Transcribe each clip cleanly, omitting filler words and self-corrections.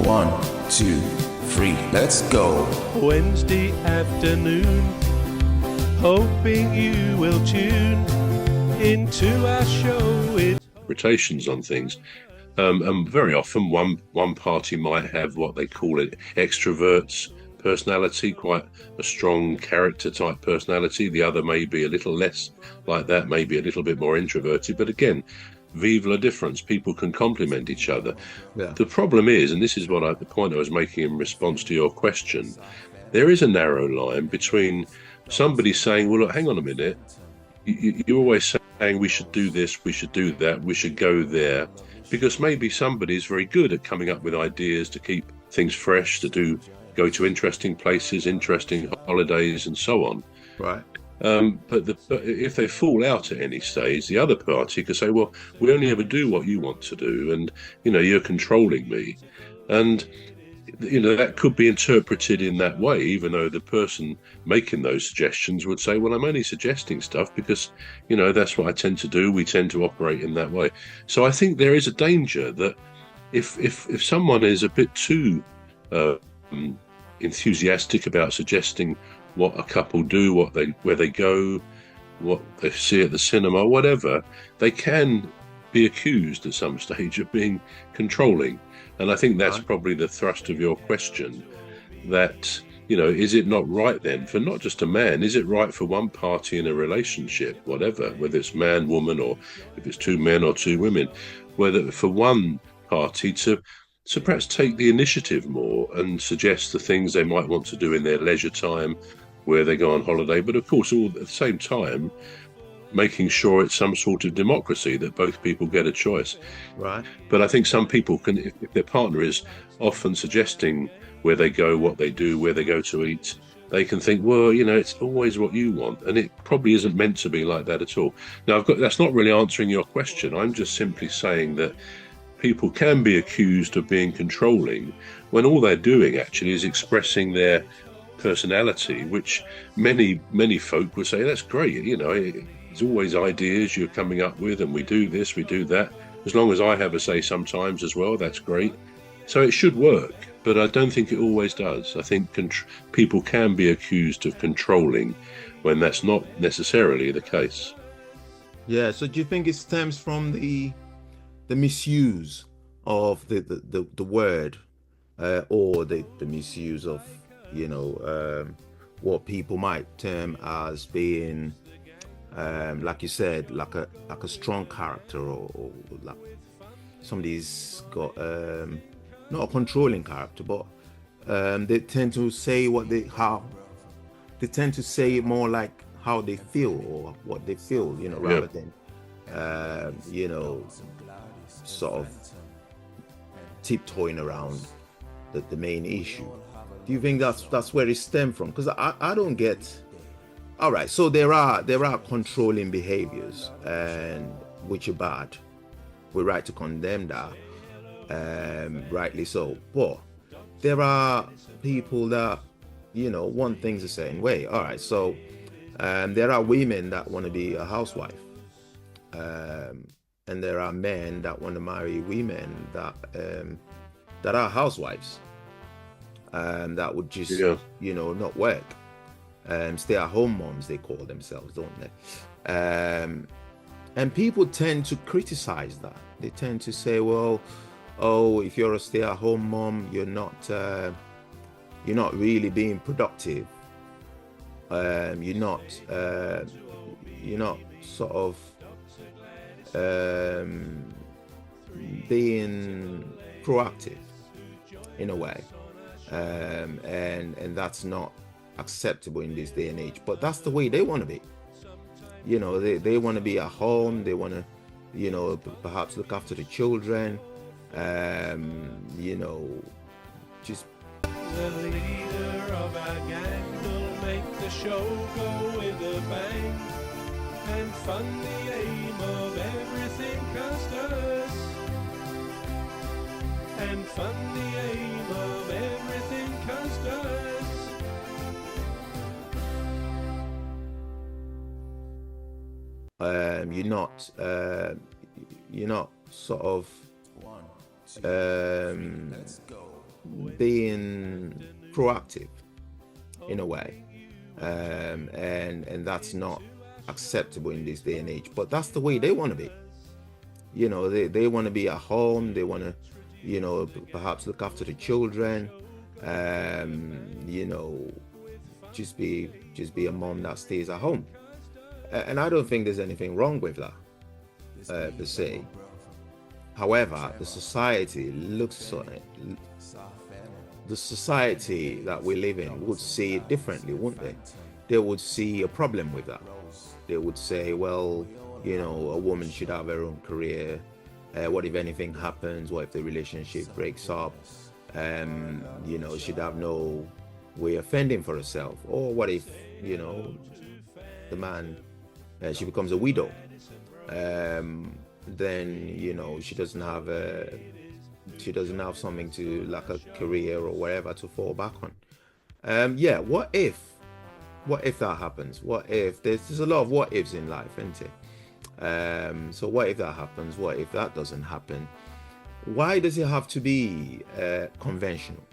1, 2, 3, let's go. Wednesday afternoon, hoping you will tune into our show. Interpretations on things. And very often one party might have what they call it extroverts personality, quite a strong character type personality. The other may be a little less like that, maybe a little bit more introverted. But again, vive la difference. People can complement each other. Yeah. The problem is, and this is the point I was making in response to your question, there is a narrow line between somebody saying, well, look, hang on a minute, you're always saying we should do this, we should do that, we should go there, because maybe somebody's very good at coming up with ideas to keep things fresh, go to interesting places, interesting holidays, and so on. Right. But if they fall out at any stage, the other party could say, well, we only ever do what you want to do, and you're controlling me. And that could be interpreted in that way, even though the person making those suggestions would say, well, I'm only suggesting stuff because that's what I tend to do. We tend to operate in that way. So I think there is a danger that if someone is a bit too enthusiastic about suggesting what a couple do, where they go, what they see at the cinema, whatever, they can be accused at some stage of being controlling. And I think that's probably the thrust of your question, that, is it not right then for not just a man, is it right for one party in a relationship, whatever, whether it's man, woman, or if it's two men or two women, whether for one party to perhaps take the initiative more and suggest the things they might want to do in their leisure time, where they go on holiday, but of course all at the same time making sure it's some sort of democracy, that both people get a choice. Right. But I think some people can, if their partner is often suggesting where they go, what they do, where they go to eat, they can think, well, it's always what you want, and it probably isn't meant to be like that at all. Now, that's not really answering your question. I'm just simply saying that people can be accused of being controlling when all they're doing actually is expressing their personality, which many folk would say, that's great, there's always ideas you're coming up with, and we do this, we do that. As long as I have a say sometimes as well, that's great. So it should work, but I don't think it always does. I think people can be accused of controlling when that's not necessarily the case. Yeah, so do you think it stems from the misuse of the word, or the misuse of, what people might term as being, like you said, like a strong character, or like somebody's got not a controlling character, but they tend to say they tend to say it more like how they feel or what they feel, rather than sort of tiptoeing around the main issue. Do you think that's where it stemmed from? Because I don't get. All right, so there are controlling behaviors, and which are bad. We're right to condemn that, rightly so. But there are people that want things a certain way. All right, so there are women that want to be a housewife, and there are men that want to marry women that are housewives, that would just not work. Stay-at-home moms, they call themselves, don't they? And people tend to criticize that. They tend to say, well, if you're a stay-at-home mom, you're not really being productive. You're not sort of being proactive in a way, and that's not acceptable in this day and age. But that's the way they want to be. They want to be at home. They want to, perhaps look after the children. Just. The leader of our gang will make the show go with a bang, and fund the aim of everything Custis, and fund the aim of everything Custis. You're not sort of being proactive in a way, and that's not acceptable in this day and age. But that's the way they want to be. You know, they want to be at home. They want to, you know, perhaps look after the children. You know, just be a mom that stays at home. And I don't think there's anything wrong with that, per se. However, the society looks on it. The society that we live in would see it differently, wouldn't they? They would see a problem with that. They would say, well, you know, a woman should have her own career. What if anything happens? What if the relationship breaks up? You know, she'd have no way of fending for herself. Or what if, you know, the man, she becomes a widow? Then, you know, she doesn't have something to, like a career or whatever, to fall back on. Yeah, what if that happens? What if there's a lot of what ifs in life, isn't it? So what if that happens? What if that doesn't happen? Why does it have to be conventional?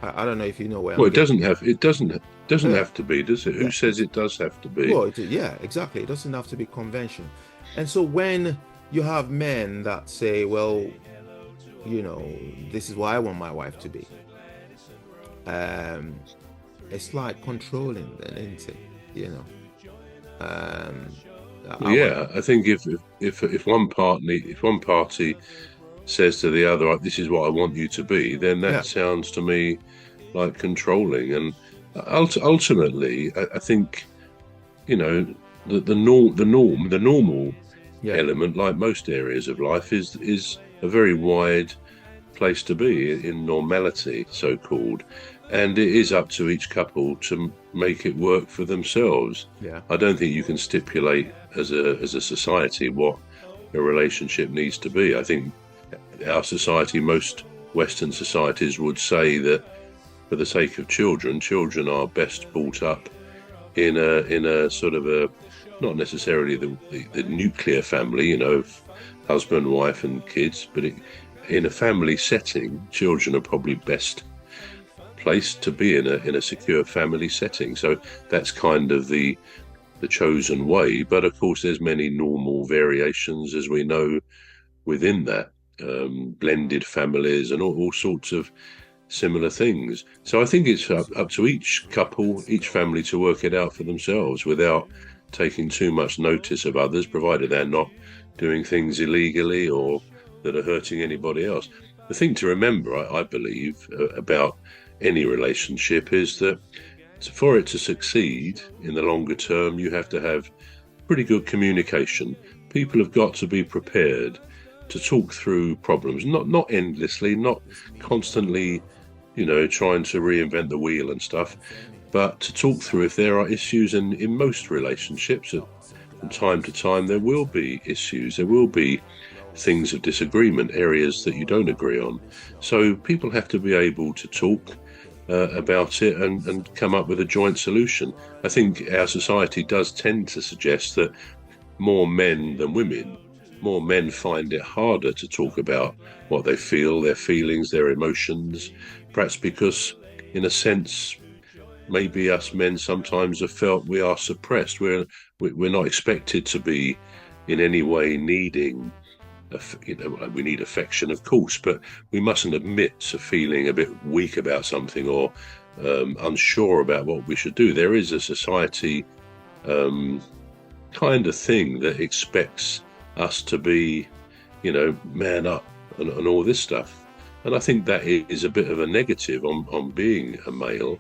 I don't know if you know where. Well, it doesn't have to be, does it? Who says it does have to be? Well, yeah, exactly. It doesn't have to be conventional. And so when you have men that say, well, you know, this is what I want my wife to be, it's like controlling them, isn't it? You know. I think if one party says to the other, "This is what I want you to be," then that sounds to me like controlling. And ultimately, I think, you know, the normal element, like most areas of life, is a very wide place to be in normality, so called. And it is up to each couple to make it work for themselves. Yeah. I don't think you can stipulate as a society what a relationship needs to be. I think our society, most Western societies, would say that for the sake of children are best brought up in a sort of a, not necessarily the nuclear family, you know, of husband, wife and kids, but in a family setting, children are probably best placed to be in a secure family setting. So that's kind of the chosen way. But of course, there's many normal variations, as we know, within that, blended families and all sorts of similar things. So I think it's up to each couple, each family, to work it out for themselves without taking too much notice of others, provided they're not doing things illegally or that are hurting anybody else. The thing to remember, I believe, about any relationship is that for it to succeed in the longer term, you have to have pretty good communication. People have got to be prepared to talk through problems, not endlessly, not constantly, you know, trying to reinvent the wheel and stuff, but to talk through if there are issues. And in most relationships, from time to time, there will be issues. There will be things of disagreement, areas that you don't agree on. So people have to be able to talk about it and come up with a joint solution. I think our society does tend to suggest that more men than women, more men find it harder to talk about what they feel, their feelings, their emotions, perhaps because, in a sense, maybe us men sometimes have felt we are suppressed. We're not expected to be in any way needing, you know, we need affection, of course, but we mustn't admit to feeling a bit weak about something or unsure about what we should do. There is a society kind of thing that expects us to be, you know, man up and all this stuff. And I think that is a bit of a negative on being a male,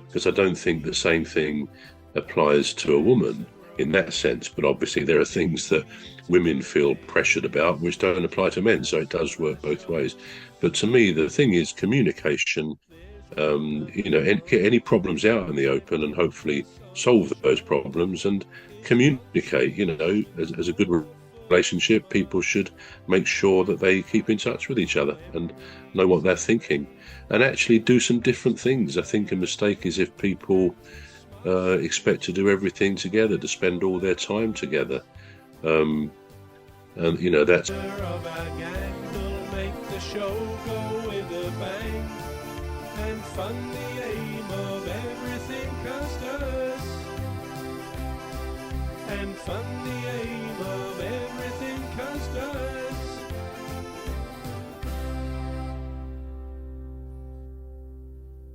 because I don't think the same thing applies to a woman in that sense. But obviously there are things that women feel pressured about which don't apply to men, so it does work both ways. But to me, the thing is communication. You know, get any problems out in the open and hopefully solve those problems and communicate. You know, as a good relationship, people should make sure that they keep in touch with each other and know what they're thinking and actually do some different things. I think a mistake is if people expect to do everything together, to spend all their time together. And, you know, that's... make the show go with a bang and fund the aim of everything Custis. And fund the aim of everything Custis.